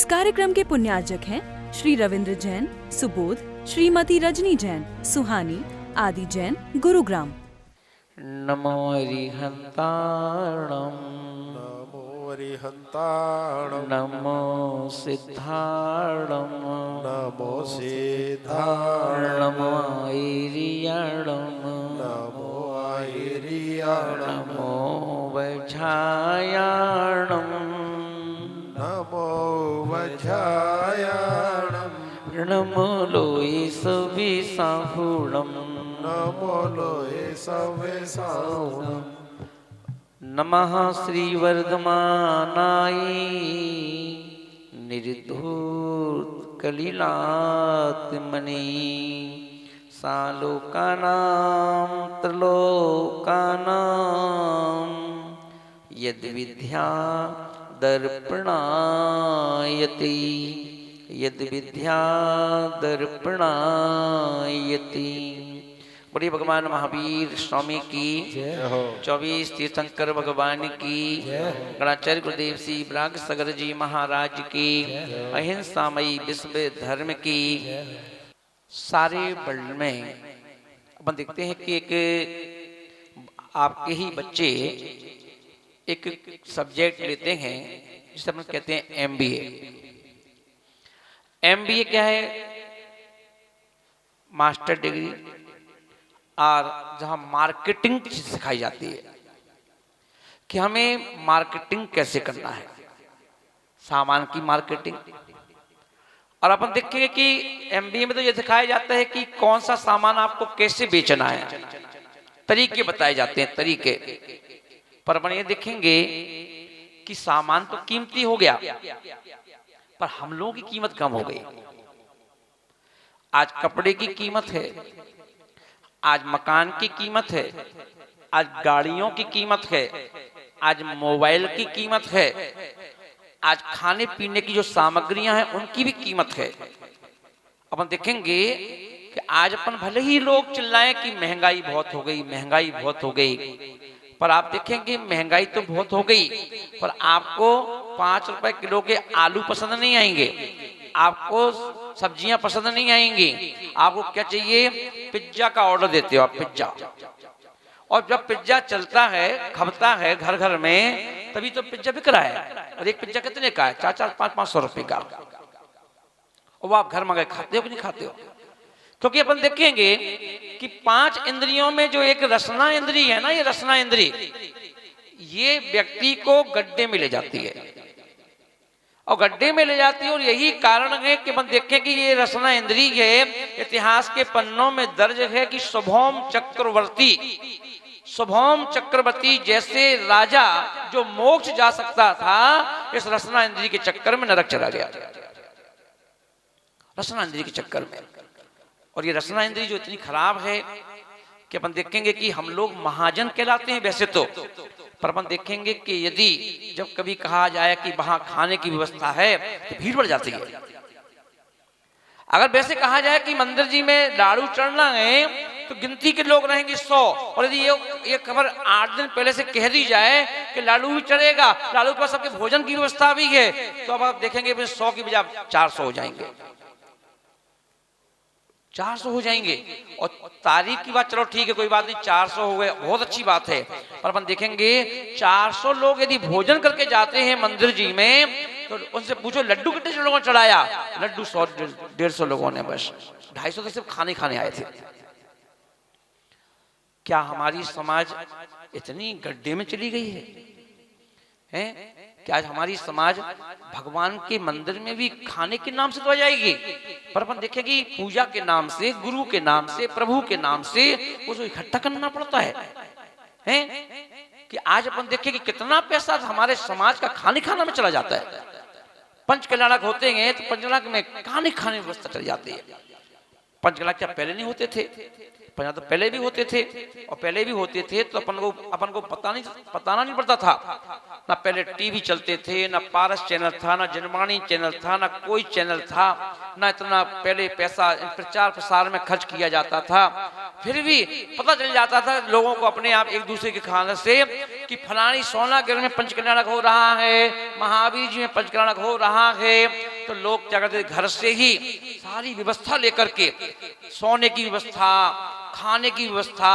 कार्यक्रम के पुण्यार्चक हैं श्री रविंद्र जैन, सुबोध, श्रीमती रजनी जैन, सुहानी, आदि जैन, गुरुग्राम। नमो अरिहंताणं नमो अरिहंताणं नमो सिद्धाणं नमो सिद्धाणं नमो ऐरियणं नमो ऐरियाणं नमो वज्रायणं नमो वज्रायणं नमो लोहिसविसाहुणं नमो लोहे सवेसाहुणं नमः श्रीवर्धमानाय निर्धूत कलिलात्मने सालोकानां त्रिलोकानां यद्विद्या दर्पणायति यद्विद्या दर्पणायति। बड़ी भगवान महावीर स्वामी की 24 तीर्थंकर भगवान की, गणाचार्य गुरुदेव श्री ब्राग सगर जी महाराज की, अहिंसामयी विश्व धर्म की। सारे वर्ल्ड में अपन देखते हैं कि एक आपके ही बच्चे एक सब्जेक्ट लेते हैं जिसे अपन कहते हैं MBA। MBA क्या है? मास्टर डिग्री, और जहां मार्केटिंग सिखाई जाती है कि हमें मार्केटिंग कैसे करना है, सामान की मार्केटिंग। और अपन देखेंगे कि MBA में तो ये सिखाया जाता है कि कौन सा सामान आपको कैसे बेचना है, तरीके बताए जाते हैं, तरीके। पर अपन ये देखेंगे कि सामान तो कीमती हो गया, पर हम लोगों की कीमत कम हो गई। आज कपड़े की कीमत है, आज मकान की कीमत है, आज गाड़ियों की कीमत है, आज मोबाइल की कीमत है, आज खाने पीने की जो सामग्रियां हैं उनकी भी कीमत है। अपन देखेंगे कि आज अपन भले ही लोग चिल्लाएं कि महंगाई बहुत हो गई, महंगाई बहुत हो गई, पर आप देखेंगे महंगाई तो बहुत हो गई, पर आपको 5 रुपए किलो के आलू पसंद नहीं आएंगे, आपको सब्जियां पसंद नहीं आएंगी। आपको क्या चाहिए? पिज्जा का ऑर्डर देते हो आप, पिज्जा। और जब पिज्जा चलता है, खपता है घर घर में, तभी तो पिज्जा बिक रहा है। और एक पिज्जा कितने का है? 400, 500 रुपए का। और वो आप घर मंगाए खाते हो कि नहीं खाते हो? क्योंकि अपन देखेंगे कि 5 इंद्रियों में जो एक रसना इंद्री है ना, ये रसना इंद्री, ये व्यक्ति को गड्ढे में ले जाती है, और गड्ढे में ले जाती है। और यही कारण है कि अपन देखें कि ये रसना इंद्री है, इतिहास के पन्नों में दर्ज है कि शुभम चक्रवर्ती जैसे राजा जो मोक्ष जा सकता था, इस रसना इंद्री के चक्कर में नरक चला गया, रसना इंद्री के चक्कर में। और ये रसना इंद्री जो इतनी खराब है कि अपन देखेंगे कि हम लोग महाजन कहलाते हैं वैसे तो, पर अपन देखेंगे कि यदि जब कभी कहा जाए कि वहां खाने की व्यवस्था है तो भीड़ बढ़ जाती है। अगर वैसे कहा जाए कि मंदिर जी में लाड़ू चढ़ना है तो गिनती के लोग रहेंगे 100, और यदि ये खबर 8 दिन पहले से कह दी जाए कि लाड़ू भी चढ़ेगा, लाड़ू के पास सबके भोजन की व्यवस्था भी है, तो अब आप देखेंगे 100 की बजाय 400 हो जाएंगे, 400 हो जाएंगे। और तारीख की बात चलो ठीक है, कोई बात नहीं, 400 हो गए, बहुत अच्छी बात है। पर अपन देखेंगे 400 लोग यदि भोजन करके जाते हैं मंदिर जी में, तो उनसे पूछो लड्डू कितने लोगों ने चढ़ाया? लड्डू 100-150 लोगों ने, बस 250 तो सिर्फ खाने आए थे। क्या हमारी समाज इतनी गड्ढे में चली गई है? कि आज हमारी समाज भगवान के मंदिर में भी खाने के नाम से तो आ जाएगी, पर अपन देखेंगे पूजा के नाम से, गुरु के नाम से, प्रभु के नाम से उसको इकट्ठा करना पड़ता है। कि आज अपन देखेंगे कितना पैसा हमारे समाज का खाने में चला जाता है। पंचकल्याणक होते हैं तो पंचकल्याणक में खाने में व्यवस्था चली जाती है। पंचकल्याणक क्या पहले नहीं होते थे? पंचकल्याणक तो पहले भी होते थे, और पहले भी होते थे तो अपन को बताना नहीं पड़ता था। ना पहले टीवी चलते थे, ना पारस चैनल था, ना जनवाणी चैनल था, ना कोई चैनल था, ना इतना पहले पैसा प्रचार प्रसार में खर्च किया जाता था। फिर भी पता चल जाता था लोगों को अपने आप एक दूसरे के खाने से कि फलानी सोनागिर में पंचकल्याणक हो रहा है, महावीर जी में पंचकल्याणक हो रहा है, तो लोग क्या करते थे, घर से ही सारी व्यवस्था लेकर के, सोने की व्यवस्था, खाने की व्यवस्था,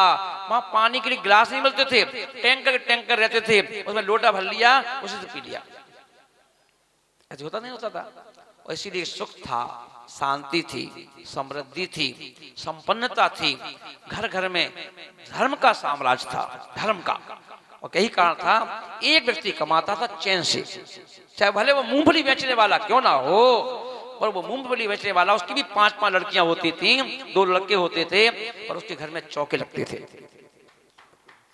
वहां पानी के लिए गिलास नहीं मिलते थे, टैंकर रहते थे, उसमें लोटा भर लिया, उसी से पी लिया। ऐसे होता नहीं होता था। और इसीलिए सुख था, शांति थी, समृद्धि थी, संपन्नता थी, घर घर में धर्म का साम्राज्य था, धर्म का। और यही कारण था, एक व्यक्ति कमाता था चैन से, चाहे भले वो मूंगफली बेचने वाला क्यों ना हो, पर वो मूंगफली बेचने वाला, उसकी भी 5-5 लड़कियां होती थी, 2 लड़के होते थे, पर उसके घर में चौके लगते थे,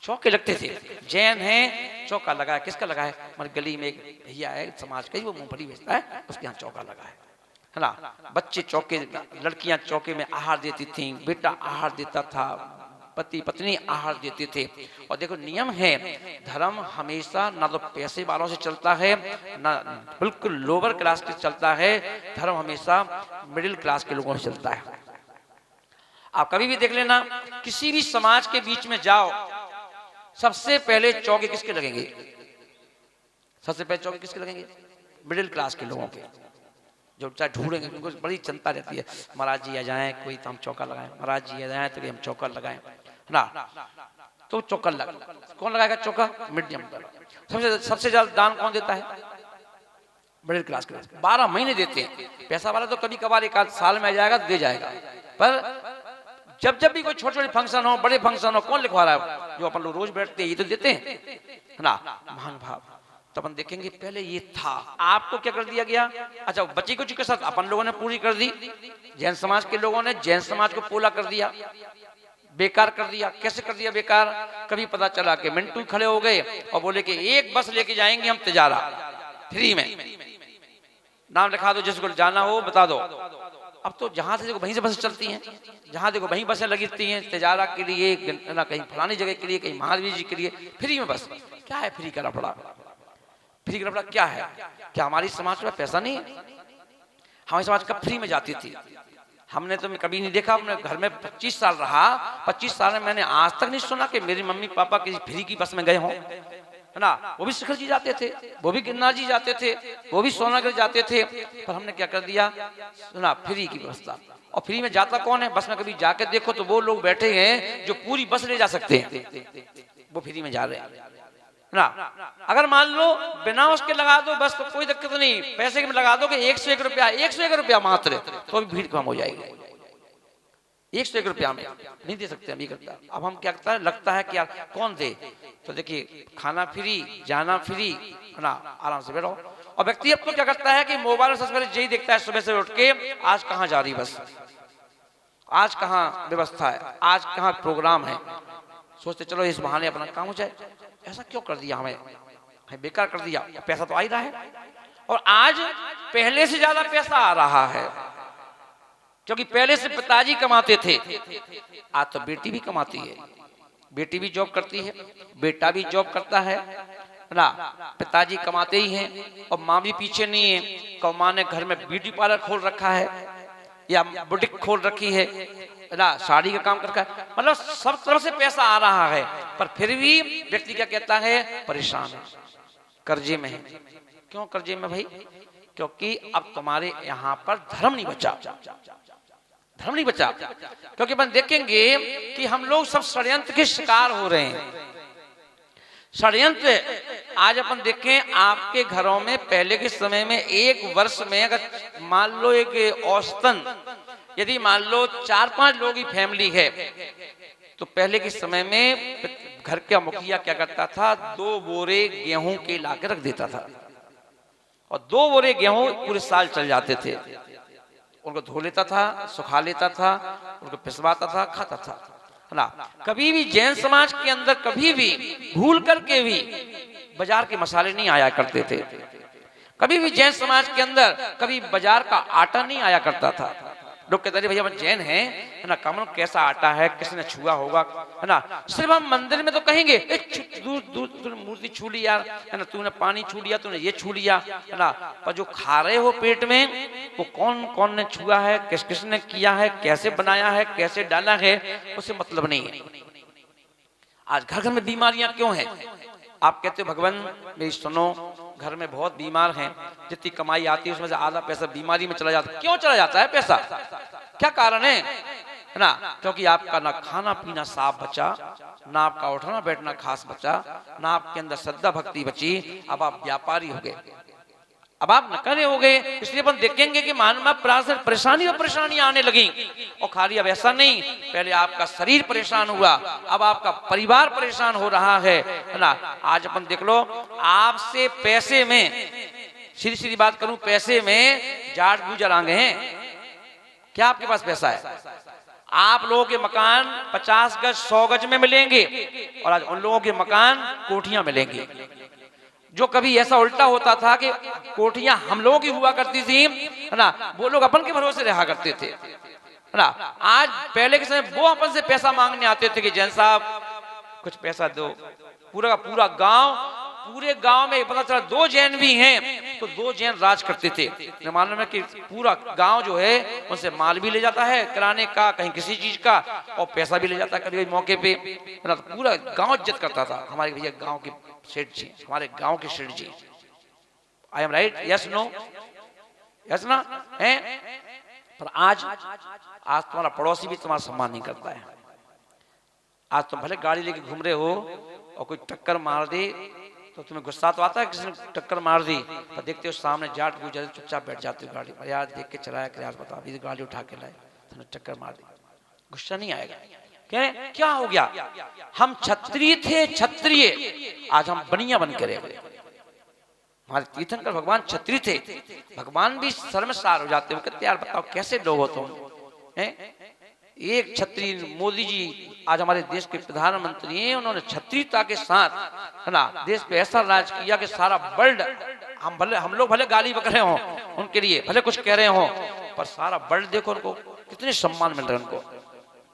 चौके लगते थे। जैन है, चौका लगा है, किसका लगा है, हमारी गली में एक भैया है समाज का ही, वो मूंगफली बेचता है, उसके यहाँ चौका लगा है ना। बच्चे चौके, लड़कियां चौके में आहार देती थी, बेटा आहार देता था, पति पत्नी आहार देते थे। और देखो नियम है, धर्म हमेशा ना तो पैसे वालों से चलता है, ना बिल्कुल लोअर क्लास से चलता है, धर्म हमेशा मिडिल क्लास के लोगों से चलता है। आप कभी भी देख लेना, किसी भी समाज के बीच में जाओ, सबसे पहले चौके किसके लगेंगे, सबसे पहले चौके किसके लगेंगे, मिडिल क्लास के लोगों के, जो चाहे ढूंढेंगे, उनको बड़ी चिंता रहती है, महाराज जी आ जाएं कोई तो हम चौका लगाएं, महाराज जी आ जाएं तो हम चौका लगाएं ना। तो चौका कौन लगाएगा चौका, मीडियम। सबसे ज्यादा दान कौन देता है, मिडिल क्लास के। 12 महीने देते हैं, पैसा वाला तो कभी कभार 1 साल में आ जाएगा, दे जाएगा, पर जब जब भी कोई छोटे छोटे फंक्शन हो, बड़े फंक्शन हो, कौन लिखवा रहा है, जो अपन लोग रोज बैठते हैं ये तो देते हैं ना, महान भाव। तो अपन देखेंगे पहले ये था, आपको क्या कर दिया गया, अच्छा बची कुछ के साथ अपन लोगों ने पूरी कर दी, जैन समाज के लोगों ने जैन समाज को पोला कर दिया, बेकार कर दिया। कैसे कर दिया बेकार, कभी पता चला कि मिंटू खड़े हो गए और बोले कि 1 बस लेके जाएंगे हम तिजारा, फ्री में, नाम लिखा दो, जिसको जाना हो बता दो। अब तो जहां से देखो वहीं से बसें चलती हैं, जहां देखो वहीं बसें लगती हैं, तिजारा के लिए ना, कहीं फलानी जगह के लिए, कहीं महावीर जी के लिए, फ्री में बस। क्या है फ्री का लफड़ा, फ्री का लफड़ा क्या है, क्या हमारी समाज में पैसा नहीं है, हमारी समाज कब फ्री में जाती थी, हमने तो कभी नहीं देखा। अपने घर में 25 साल रहा, 25 साल में मैंने आज तक नहीं सुना कि मेरी मम्मी पापा किसी फ्री की बस में गए हों, है ना। वो भी शिखर जी जाते थे, वो भी गिरनार जी जाते थे, वो भी सोनागिर जाते थे, पर हमने क्या कर दिया, सुना फ्री की व्यवस्था। और फ्री में जाता कौन है, बस में कभी जाके देखो तो वो लोग बैठे हैं जो पूरी बस ले जा सकते हैं, वो फ्री में जा रहे हैं ना। अगर मान लो बिना उसके लगा दो बस, तो कोई दिक्कत नहीं, पैसे में लगा दो कि 101 रुपया, 101 रुपया मात्र, तो भी भीड़ कम हो जाएगी। 101 रुपया में नहीं दे सकते हम, ये करता। अब हम क्या करता है, लगता है कि यार कौन दे, तो देखिए खाना फ्री, जाना फ्री, है ना, आराम से बैठो। और व्यक्ति अब तो क्या करता है कि मोबाइल सबसे पहले यही देखता है सुबह से उठ के, आज कहाँ जा रही बस, आज कहाँ व्यवस्था है, आज कहाँ प्रोग्राम है, सोचते चलो इस बहाने अपना काम हो जाए। ऐसा क्यों कर दिया हमें, बेकार कर दिया, पैसा तो आ ही रहा है। और आज पहले से ज्यादा पैसा आ रहा है, क्योंकि पहले से पिताजी कमाते थे, आज तो बेटी भी कमाती है, बेटी भी जॉब करती है, बेटा भी जॉब करता है ना। पिताजी कमाते ही हैं और माँ भी पीछे नहीं है, तो माँ ने घर में ब्यूटी पार्लर खोल रखा है या बुटीक खोल रखी है ना, साड़ी का काम करता है, मतलब सब तरफ से पैसा आ रहा है, पर फिर भी व्यक्ति क्या कहता है, परेशान है, कर्जे में है। क्यों कर्जे में भाई, क्योंकि अब तुम्हारे यहाँ पर धर्म नहीं बचा, धर्म नहीं बचा। क्योंकि अपन देखेंगे कि हम लोग सब षड्यंत्र के शिकार हो रहे हैं। षड्यंत्र आज अपन देखें, आपके घरों में पहले के समय में 1 वर्ष में अगर मान लो एक औसतन, यदि मान लो 4-5 लोगों की फैमिली है, तो पहले के समय में घर का मुखिया क्या करता था, 2 बोरे गेहूं के लाके रख देता था, और 2 बोरे गेहूं पूरे साल चल जाते थे। उनको धो लेता था, सुखा लेता था, उनको पिसवाता था, खाता था, है ना। कभी भी जैन समाज के अंदर कभी भी भूल करके भी बाजार के मसाले नहीं आया करते थे, कभी भी जैन समाज के अंदर कभी बाजार का आटा नहीं आया करता था। लोग कहते हैं भैया हम जैन हैं, है ना, कमल कैसा आटा है, किसने छुआ होगा, है ना। सिर्फ हम मंदिर में तो कहेंगे दूर दूर तूने मूर्ति छू ली यार, है ना, तूने पानी छू लिया, तूने ये छू लिया, है ना, पर जो खा रहे हो पेट में, वो कौन कौन ने छुआ है, किस किसने किया है, कैसे बनाया है, कैसे डाला है, उससे मतलब नहीं है। आज घर घर में बीमारियां क्यों हैं, आप कहते हो भगवान मेरी सुनो, घर में बहुत बीमार हैं, जितनी कमाई आती है उसमें से आधा पैसा बीमारी में चला जाता है। क्यों चला जाता है पैसा, क्या कारण है ना? क्योंकि आपका ना खाना पीना साफ बचा, ना आपका उठना बैठना खास बचा, ना आपके अंदर श्रद्धा भक्ति बची। अब आप व्यापारी हो गए, अब आप नकरे हो गए। इसलिए अपन देखेंगे कि मानव परेशानी और परेशानियां आने लगी। और खाली अब ऐसा नहीं, पहले आपका शरीर परेशान हुआ, अब आपका परिवार परेशान हो रहा है ना? आज अपन देख लो, आपसे पैसे में, सीधी सीधी बात करूं, पैसे में जाट गुजर आगे हैं। क्या आपके पास पैसा है? आप लोगों के मकान 50 गज 100 गज में मिलेंगे और आज उन लोगों के मकान कोठियां मिलेंगे। जो कभी ऐसा उल्टा होता था कि कोठियां हम लोगों की हुआ करती थी, है ना, वो लोग अपन के भरोसे रहा करते थे, है ना। आज पहले के समय वो अपन से पैसा मांगने आते थे कि जैन साहब कुछ पैसा दो। पूरा का पूरा गांव, पूरे गांव में पता चला 2 जैन भी हैं तो 2 जैन राज करते थे। मालूम है कि पूरा गांव जो है उनसे माल भी ले जाता है किराने का, कहीं किसी चीज का, और पैसा भी ले जाता है कभी मौके पे, है ना। तो पूरा गांव इज्जत करता था, हमारे भैया गांव के सेठ जी, हमारे गांव के सेठ जी। I am right? Yes no? Yes ना? है? पर आज तुम्हारा पड़ोसी भी तुम्हारा सम्मान नहीं करता है। आज तुम भले गाड़ी लेके घूम रहे हो और कोई टक्कर मार दे तो तुम्हें गुस्सा तो आता है, किसी ने टक्कर मार दी, पर देखते हो सामने जाट गुजर, चुपचाप बैठ जाते हो गाड़ी पर, यार देख के चलाया कर यार, बता ये गाड़ी उठा के लाए, तुमने टक्कर मार दी, गुस्सा नहीं आएगा? क्या हो गया? हम क्षत्रिय थे, क्षत्रिय, आज हम बनिया बन के रह गए। हमारे तीर्थंकर भगवान क्षत्रिय थे, भगवान भी शर्मसार हो जाते हो, कहते यार बताओ कैसे लोग हो तुम, हैं? एक क्षत्रिय मोदी जी आज हमारे देश के प्रधानमंत्री हैं, उन्होंने क्षत्रियता के साथ, है ना, देश पे ऐसा राज किया कि सारा वर्ल्ड, हम लोग भले गाली बक रहे हो उनके लिए, भले कुछ कह रहे हो, पर सारा वर्ल्ड देखो उनको कितने सम्मान मिल रहे हैं उनको।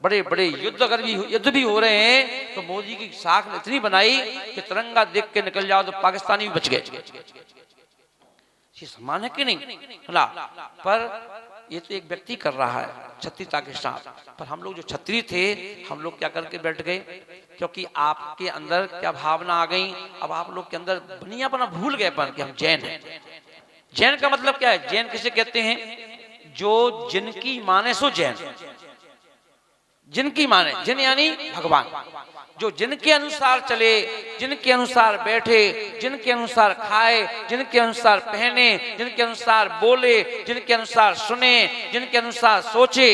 बड़े बड़े युद्ध भी हो रहे हैं तो मोदी की साख ने इतनी बनाई कि तिरंगा देख के निकल जाओ तो पाकिस्तानी भी बच गए। ये सम्मान है कि नहीं, है ना? पर ये तो एक व्यक्ति कर रहा है क्षत्रियता के साथ, पर हम लोग जो क्षत्रिय थे हम लोग क्या करके बैठ गए? क्योंकि आपके अंदर क्या भावना आ गई, अब आप लोग के अंदर बनियापना भूल गए कि हम जैन हैं। जैन का मतलब क्या है? जैन किसे कहते हैं? जो जिनकी माने सो जैन, जिनकी माने, जिन यानी भगवान, जो जिनके अनुसार चले, जिनके अनुसार बैठे, जिनके अनुसार खाए, जिनके अनुसार पहने, जिनके अनुसार बोले, जिनके अनुसार सुने, जिनके अनुसार सोचे,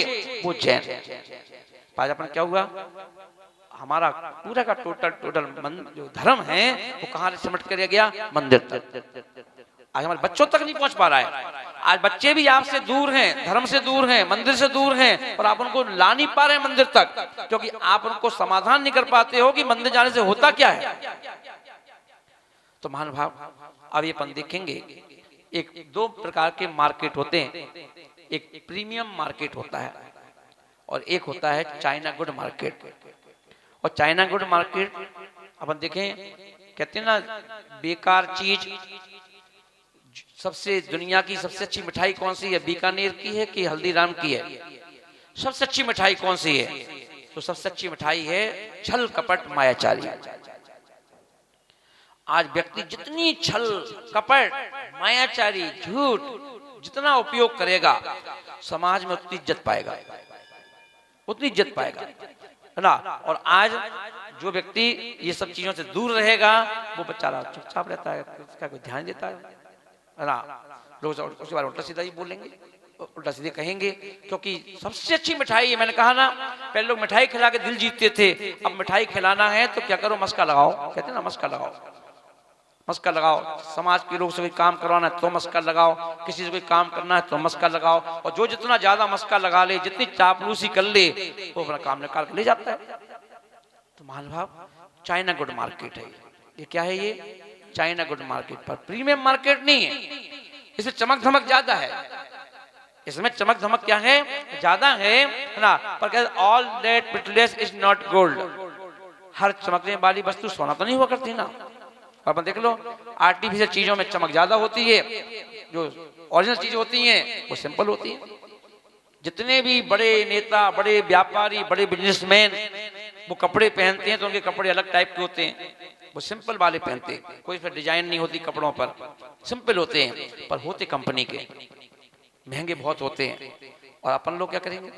वो जैन। आज अपना क्या हुआ? हमारा पूरा का टोटल जो धर्म है वो कहाँ सिमट कर गया? मंदिर तक। आज हमारे बच्चों तक नहीं पहुंच पा रहा है। आज बच्चे भी आपसे दूर हैं, धर्म से दूर हैं, मंदिर से दूर हैं, और आप उनको ला नहीं पा रहे हैं मंदिर तक, क्योंकि आप उनको समाधान नहीं कर पाते हो कि मंदिर जाने से होता क्या है। तो महानुभाव, अब ये अपन देखेंगे, एक 2 प्रकार के मार्केट होते हैं। एक प्रीमियम मार्केट होता है और एक होता है चाइना गुड मार्केट। और चाइना गुड मार्केट अपन देखें, कहते हैं ना, बेकार चीज, सबसे दुनिया की सबसे अच्छी मिठाई कौन सी है? बीकानेर की है कि हल्दीराम की है? सबसे अच्छी मिठाई कौन सी है? तो सबसे अच्छी मिठाई है छल कपट मायाचारी। आज व्यक्ति जितनी छल कपट मायाचारी झूठ जितना उपयोग करेगा, समाज में उतनी इज्जत पाएगा, उतनी इज्जत पाएगा, है ना। और आज जो व्यक्ति ये सब चीजों से दूर रहेगा वो बेचारा चुपचाप रहता है, उसका कोई ध्यान देता है ना। लोग उसके बारे में उल्टा सीधा ही बोलेंगे, उल्टा सीधे कहेंगे, क्योंकि सबसे अच्छी मिठाई है। मैंने कहा ना, पहले लोग मिठाई खिला के दिल जीतते थे, अब मिठाई खिलाना है तो क्या करो? मस्का लगाओ, कहते हैं ना, मस्का लगाओ, मस्का लगाओ। समाज के लोग से कोई काम करवाना है तो मस्का लगाओ, किसी से कोई काम करना है तो मस्का लगाओ, और जो जितना ज्यादा मस्का लगा ले, जितनी चापलूसी कर ले, वो अपना काम निकाल के ले जाता है। तो महानुभाव, चाइना गुड मार्केट है ये। क्या है ये? China good market. पर प्रीमियम मार्केट नहीं है, इसमें चमक धमक ज्यादा है। इसमें चमक धमक क्या है? ज्यादा है ना। पर कहते all that glitters is not gold. हर चमकने वाली वस्तु सोना तो नहीं हुआ करती ना। अपन देख लो, आर्टिफिशियल चीजों में चमक ज्यादा होती है, जो ओरिजिनल चीजें होती हैं वो सिंपल होती है। जितने भी बड़े नेता, बड़े व्यापारी, बड़े बिजनेसमैन वो कपड़े पहनते हैं तो उनके कपड़े अलग टाइप के होते हैं, वो सिंपल वाले पहनते हैं, कोई फिर डिजाइन नहीं होती कपड़ों पर, सिंपल होते हैं पर होते कंपनी के, महंगे बहुत होते हैं। और अपन लोग क्या करेंगे,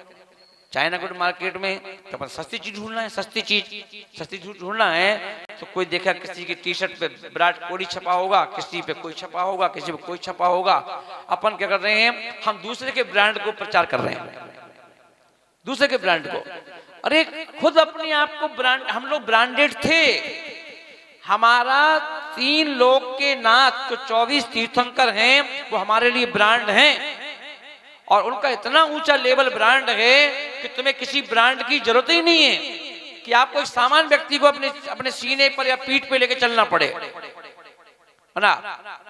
चाइना गुड मार्केट में तो अपन सस्ती चीज ढूंढना है, सस्ती चीज ढूंढना है। तो कोई देखा किसी की टी शर्ट पे विराट कोहली छपा होगा, किसी पे कोई छपा होगा, किसी पे कोई छपा होगा। अपन क्या कर रहे हैं, हम दूसरे के ब्रांड को प्रचार कर रहे हैं, दूसरे के ब्रांड को। अरे खुद अपने आप को ब्रांड, हम लोग ब्रांडेड थे। हमारा 3 लोग के नाथ तो 24 तीर्थंकर हैं, वो हमारे लिए ब्रांड हैं। और उनका इतना ऊंचा लेवल ब्रांड है कि तुम्हें किसी ब्रांड की जरूरत ही नहीं है कि आपको एक सामान्य व्यक्ति को अपने सीने पर या पीठ पे लेके चलना पड़े, है ना।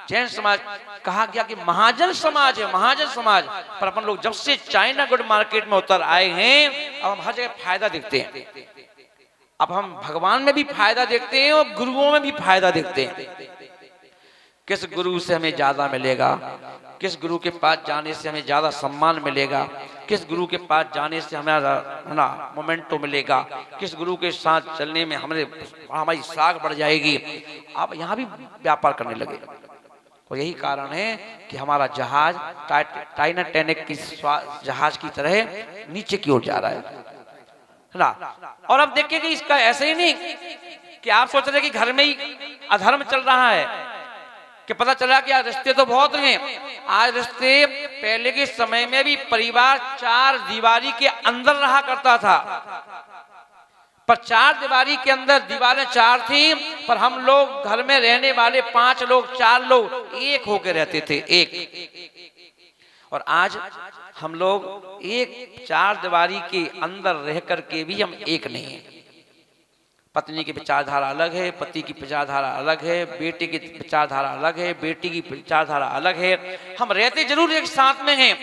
जैन समाज कहा गया कि महाजन समाज है, महाजन समाज। पर अपन लोग जब से चाइना गुड मार्केट में उतर आए हैं, अब हम हर जगह फायदा देखते हैं। अब हम भगवान में भी फायदा देखते हैं और गुरुओं में भी फायदा देखते हैं। किस गुरु से हमें ज्यादा मिलेगा, किस गुरु के पास जाने से हमें ज्यादा सम्मान मिलेगा, किस गुरु के पास जाने से हमारा ना मोमेंटो मिलेगा, किस गुरु के साथ चलने में हमारी साख बढ़ जाएगी। आप यहाँ भी व्यापार करने लगे। और यही कारण है कि हमारा जहाज टाइटैनिक की जहाज की तरह नीचे की ओर जा रहा है ना। और अब देखिए कि इसका ऐसे ही नहीं कि आप सोच रहे कि घर में ही अधर्म चल रहा है, कि पता चला कि आज रिश्ते तो बहुत हैं। आज रिश्ते, पहले के समय में भी परिवार 4 दीवारी के अंदर रहा करता था, पर 4 दीवारी के अंदर दीवारें 4 थी, पर हम लोग घर में रहने वाले 5 लोग 4 लोग एक होकर रहते थे, एक। और आज हम लोग एक 4 दीवारी के अंदर रह करके भी हम एक नहीं है। पत्नी की विचारधारा अलग है, पति की विचारधारा अलग है, बेटे की विचारधारा अलग है, बेटी की विचारधारा अलग है। हम रहते जरूर एक साथ में हैं,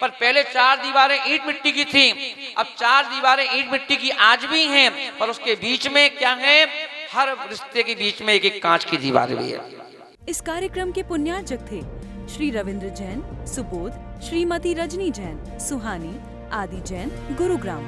पर पहले 4 दीवारें ईंट मिट्टी की थी, अब 4 दीवारें ईंट मिट्टी की आज भी हैं, पर उसके बीच में क्या है, हर रिश्ते के बीच में एक कांच की दीवार भी है। इस कार्यक्रम के पुण्यार्चक थे श्री रविंद्र जैन, सुबोध, श्रीमती रजनी जैन, सुहानी, आदि जैन, गुरुग्राम।